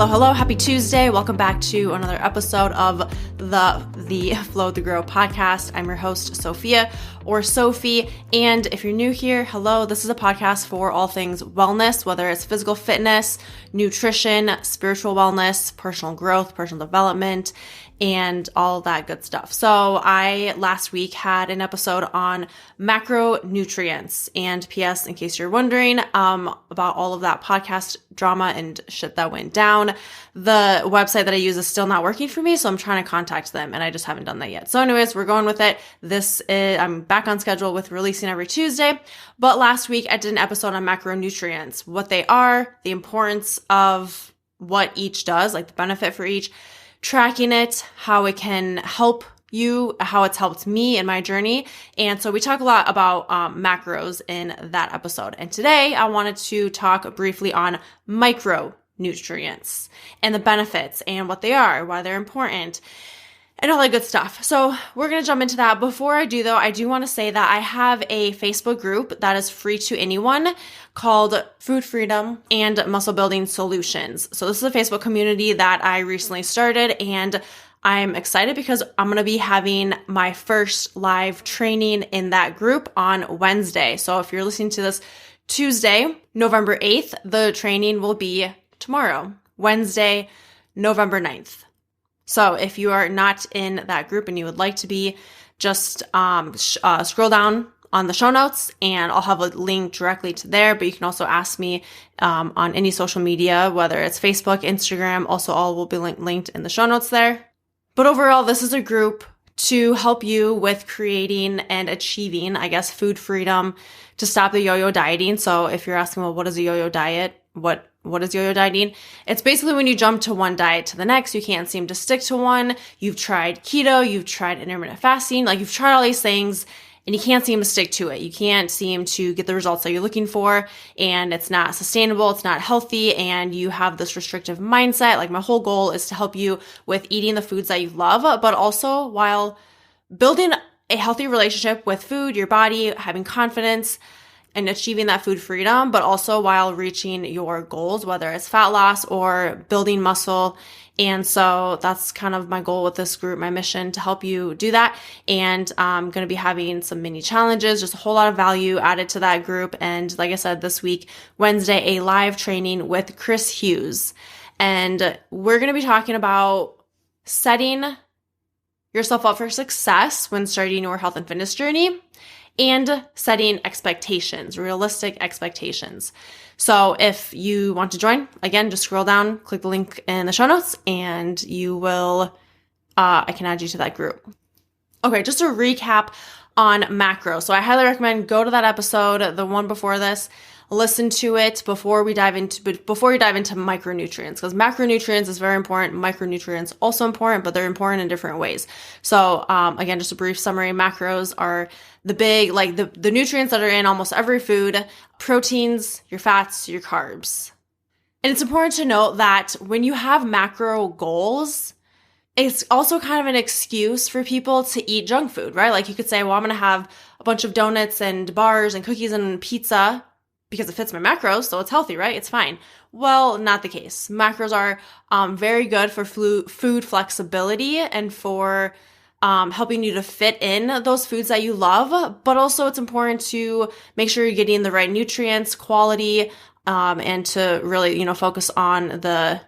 Hello. Happy Tuesday. Welcome back to another episode of the Flow the Grow podcast. I'm your host, Sophia, or Sophie. And if you're new here, hello. This is a podcast for all things wellness, whether it's physical fitness, nutrition, spiritual wellness, personal growth, personal development, and all that good stuff. So I last week had an episode on macronutrients, and PS, in case you're wondering about all of that podcast drama and shit that went down, the website that I use is still not working for me, so I'm trying to contact them, and I just haven't done that yet. So anyways, we're going with it. I'm back on schedule with releasing every Tuesday, but last week I did an episode on macronutrients, what they are, the importance of what each does, like the benefit for each, tracking it, how it can help you, how it's helped me in my journey. And so we talk a lot about macros in that episode. And today I wanted to talk briefly on micronutrients and the benefits and what they are, why they're important, and all that good stuff. So we're going to jump into that. Before I do though, I do want to say that I have a Facebook group that is free to anyone called Food Freedom and Muscle Building Solutions. So this is a Facebook community that I recently started, and I'm excited because I'm going to be having my first live training in that group on Wednesday. So if you're listening to this Tuesday, November 8th, the training will be tomorrow, Wednesday, November 9th. So if you are not in that group and you would like to be, just scroll down on the show notes and I'll have a link directly to there, but you can also ask me on any social media, whether it's Facebook, Instagram, also all will be linked in the show notes there. But overall, this is a group to help you with creating and achieving, food freedom to stop the yo-yo dieting. So if you're asking, well, what is a yo-yo diet? What is yo-yo dieting? It's basically when you jump to one diet to the next, you can't seem to stick to one. You've tried keto, you've tried intermittent fasting, you've tried all these things and you can't seem to stick to it. You can't seem to get the results that you're looking for, and it's not sustainable, it's not healthy, and you have this restrictive mindset. My whole goal is to help you with eating the foods that you love, but also while building a healthy relationship with food, your body, having confidence, and achieving that food freedom, but also while reaching your goals, whether it's fat loss or building muscle. And so that's kind of my goal with this group, my mission to help you do that. And I'm going to be having some mini challenges, just a whole lot of value added to that group. And like I said, this week, Wednesday, a live training with Chris Hughes. And we're going to be talking about setting yourself up for success when starting your health and fitness journey, and setting expectations, realistic expectations. So if you want to join, again, just scroll down, click the link in the show notes, and you will, I can add you to that group. Okay, just a recap on macro. So I highly recommend go to that episode, the one before this, listen to it before you dive into micronutrients, because macronutrients is very important. Micronutrients also important, but they're important in different ways. So again, just a brief summary. Macros are the big, the nutrients that are in almost every food: proteins, your fats, your carbs. And it's important to note that when you have macro goals, it's also kind of an excuse for people to eat junk food, right? You could say, well, I'm going to have a bunch of donuts and bars and cookies and pizza because it fits my macros, so it's healthy, right? It's fine. Well, not the case. Macros are very good for food flexibility and for helping you to fit in those foods that you love, but also it's important to make sure you're getting the right nutrients, quality, and to really, focus on the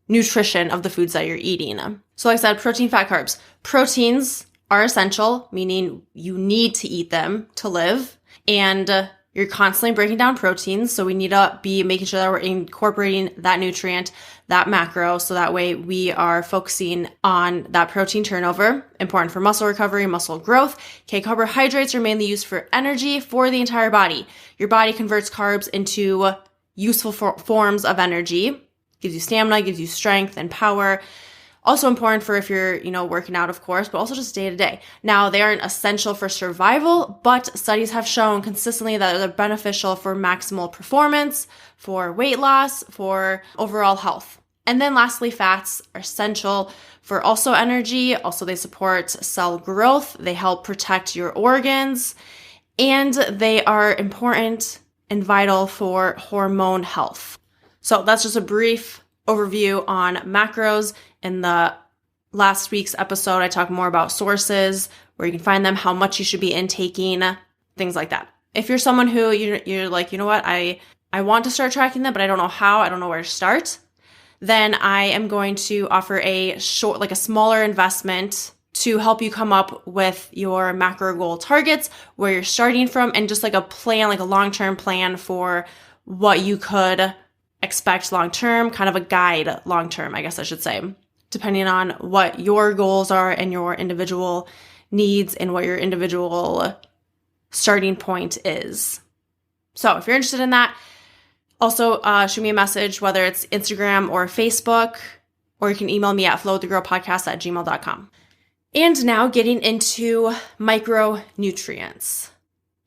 nutrition of the foods that you're eating. So like I said, protein, fat, carbs. Proteins are essential, meaning you need to eat them to live, and you're constantly breaking down proteins, so we need to be making sure that we're incorporating that nutrient, that macro, so that way we are focusing on that protein turnover, important for muscle recovery, muscle growth. Okay, carbohydrates are mainly used for energy for the entire body. Your body converts carbs into useful forms of energy, gives you stamina, gives you strength and power. Also important for if you're, working out, of course, but also just day to day. Now, they aren't essential for survival, but studies have shown consistently that they're beneficial for maximal performance, for weight loss, for overall health. And then lastly, fats are essential for also energy. Also, they support cell growth. They help protect your organs, and they are important and vital for hormone health. So that's just a brief overview on macros. In the last week's episode, I talked more about sources, where you can find them, how much you should be intaking, things like that. If you're someone who you're like, you know what, I want to start tracking them, but I don't know how, I don't know where to start, then I am going to offer a smaller investment to help you come up with your macro goal targets, where you're starting from, and just like a plan, like a long-term plan for what you could expect long-term, kind of a guide long-term, I guess I should say, depending on what your goals are and your individual needs and what your individual starting point is. So if you're interested in that, also shoot me a message, whether it's Instagram or Facebook, or you can email me at flowwiththegirlpodcast@gmail.com. And now getting into micronutrients.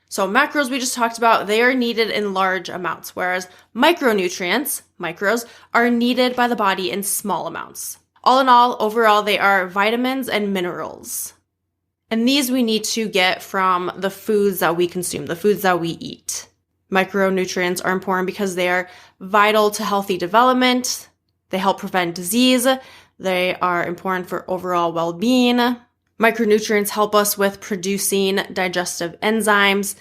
So macros we just talked about, they are needed in large amounts, whereas micronutrients, micros, are needed by the body in small amounts. All in all, overall, they are vitamins and minerals. And these we need to get from the foods that we consume, the foods that we eat. Micronutrients are important because they are vital to healthy development. They help prevent disease. They are important for overall well-being. Micronutrients help us with producing digestive enzymes.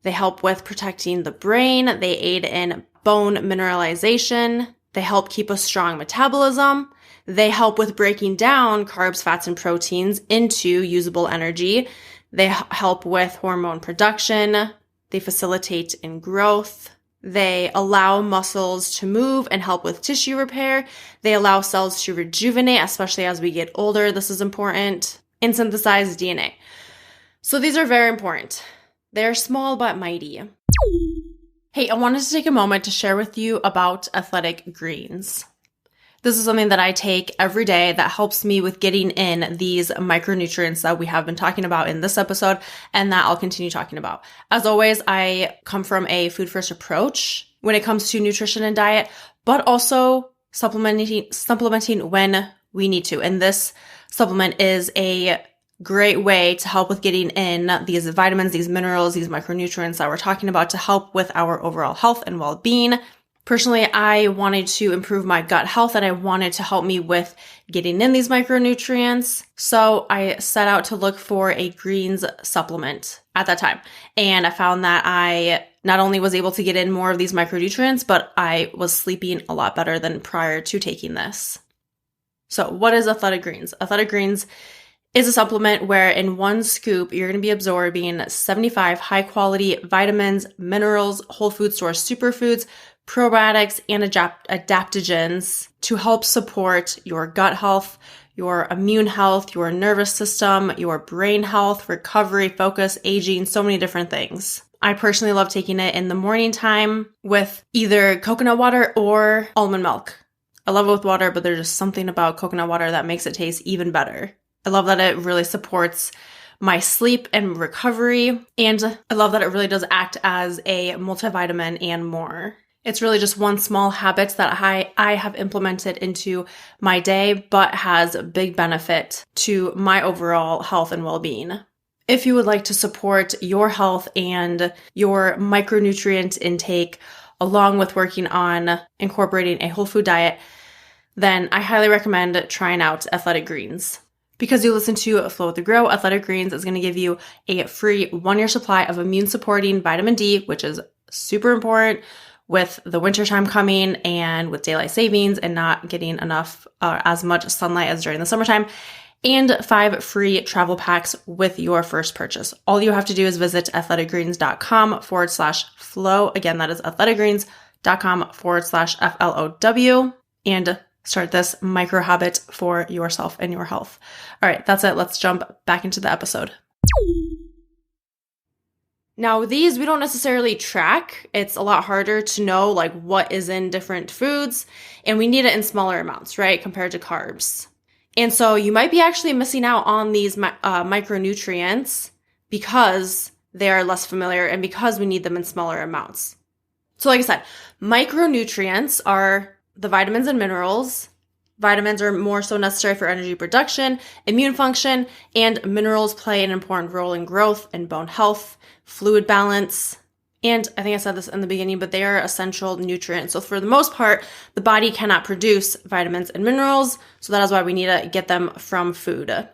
They help with protecting the brain. They aid in bone mineralization. They help keep a strong metabolism. They help with breaking down carbs, fats, and proteins into usable energy. They help with hormone production. They facilitate in growth. They allow muscles to move and help with tissue repair. They allow cells to rejuvenate, especially as we get older. This is important. And synthesize DNA. So these are very important. They're small but mighty. Hey, I wanted to take a moment to share with you about Athletic Greens. This is something that I take every day that helps me with getting in these micronutrients that we have been talking about in this episode and that I'll continue talking about. As always, I come from a food first approach when it comes to nutrition and diet, but also supplementing when we need to. And this supplement is a great way to help with getting in these vitamins, these minerals, these micronutrients that we're talking about to help with our overall health and well-being. Personally, I wanted to improve my gut health and I wanted to help me with getting in these micronutrients. So I set out to look for a greens supplement at that time. And I found that I not only was able to get in more of these micronutrients, but I was sleeping a lot better than prior to taking this. So what is Athletic Greens? Athletic Greens is a supplement where in one scoop, you're going to be absorbing 75 high quality vitamins, minerals, whole food source superfoods, probiotics, and adaptogens to help support your gut health, your immune health, your nervous system, your brain health, recovery, focus, aging, so many different things. I personally love taking it in the morning time with either coconut water or almond milk. I love it with water, but there's just something about coconut water that makes it taste even better. I love that it really supports my sleep and recovery, and I love that it really does act as a multivitamin and more. It's really just one small habit that I have implemented into my day, but has a big benefit to my overall health and well-being. If you would like to support your health and your micronutrient intake, along with working on incorporating a whole food diet, then I highly recommend trying out Athletic Greens. Because you listen to Flow with the Grow, Athletic Greens is going to give you a free 1-year supply of immune-supporting vitamin D, which is super important with the wintertime coming and with daylight savings and not getting enough as much sunlight as during the summertime, and 5 free travel packs with your first purchase. All you have to do is visit athleticgreens.com/flow. Again, that is athleticgreens.com/FLOW, and start this micro habit for yourself and your health. All right, that's it. Let's jump back into the episode. Now, these we don't necessarily track. It's a lot harder to know like what is in different foods, and we need it in smaller amounts, right, compared to carbs. And so you might be actually missing out on these micronutrients because they are less familiar and because we need them in smaller amounts. So like I said, micronutrients are the vitamins and minerals. Vitamins are more so necessary for energy production, immune function, and minerals play an important role in growth and bone health, fluid balance, And I think I said this in the beginning, but they are essential nutrients. So for the most part, the body cannot produce vitamins and minerals. So that is why we need to get them from food.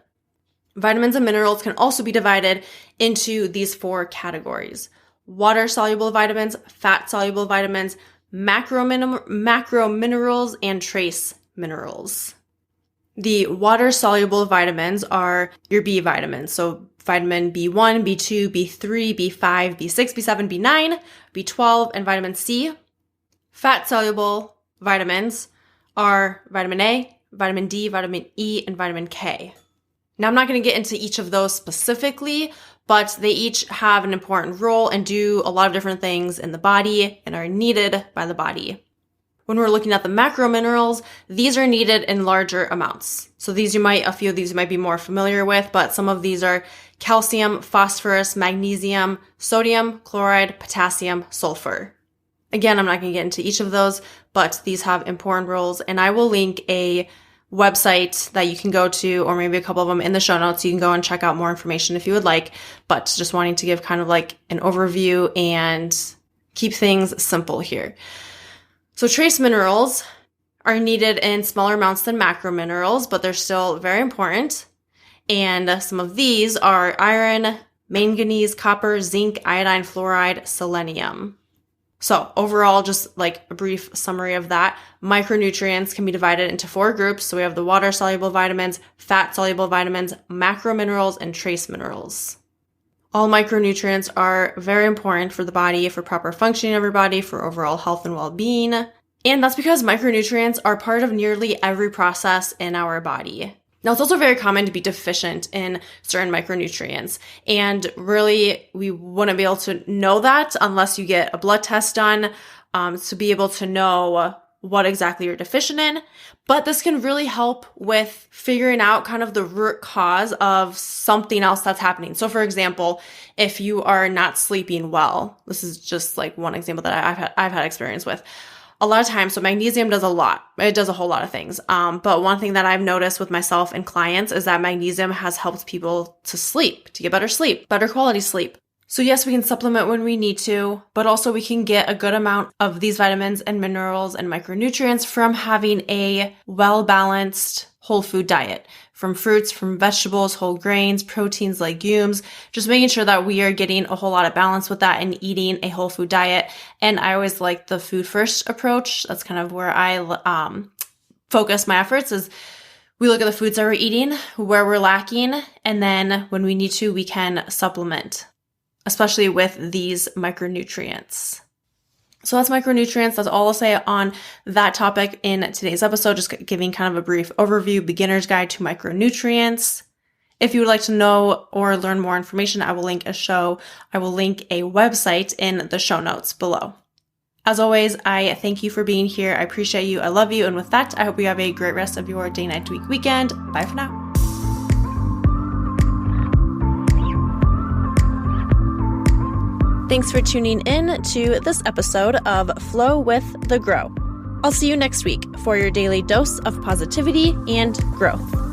Vitamins and minerals can also be divided into these 4 categories: water-soluble vitamins, fat-soluble vitamins, macro minerals, and trace minerals. The water-soluble vitamins are your B vitamins. So vitamin B1, B2, B3, B5, B6, B7, B9, B12, and vitamin C. Fat-soluble vitamins are vitamin A, vitamin D, vitamin E, and vitamin K. Now, I'm not going to get into each of those specifically, but they each have an important role and do a lot of different things in the body and are needed by the body. When we're looking at the macro minerals, these are needed in larger amounts. So a few of these you might be more familiar with, but some of these are calcium, phosphorus, magnesium, sodium, chloride, potassium, sulfur. Again, I'm not going to get into each of those, but these have important roles, and I will link a website that you can go to, or maybe a couple of them in the show notes. You can go and check out more information if you would like, but just wanting to give kind of like an overview and keep things simple here. So trace minerals are needed in smaller amounts than macro minerals, but they're still very important. And some of these are iron, manganese, copper, zinc, iodine, fluoride, selenium. So overall, just like a brief summary of that, micronutrients can be divided into 4 groups. So we have the water-soluble vitamins, fat-soluble vitamins, macro minerals, and trace minerals. All micronutrients are very important for the body, for proper functioning of your body, for overall health and well-being. And that's because micronutrients are part of nearly every process in our body. Now, it's also very common to be deficient in certain micronutrients, and really, we wouldn't be able to know that unless you get a blood test done to be able to know what exactly you're deficient in. But this can really help with figuring out kind of the root cause of something else that's happening. So, for example, if you are not sleeping well, this is just like one example that I've had experience with. A lot of times, so magnesium does a lot. It does a whole lot of things. But one thing that I've noticed with myself and clients is that magnesium has helped people to sleep, to get better sleep, better quality sleep. So yes, we can supplement when we need to, but also we can get a good amount of these vitamins and minerals and micronutrients from having a well-balanced whole food diet, from fruits, from vegetables, whole grains, proteins, legumes, just making sure that we are getting a whole lot of balance with that and eating a whole food diet. And I always like the food first approach. That's kind of where I focus my efforts is we look at the foods that we're eating, where we're lacking, and then when we need to, we can supplement, especially with these micronutrients. So that's micronutrients. That's all I'll say on that topic in today's episode, just giving kind of a brief overview, beginner's guide to micronutrients. If you would like to know or learn more information, I will link a website in the show notes below. As always, I thank you for being here. I appreciate you. I love you. And with that, I hope you have a great rest of your day, night, week, weekend. Bye for now. Thanks for tuning in to this episode of Flow with the Grow. I'll see you next week for your daily dose of positivity and growth.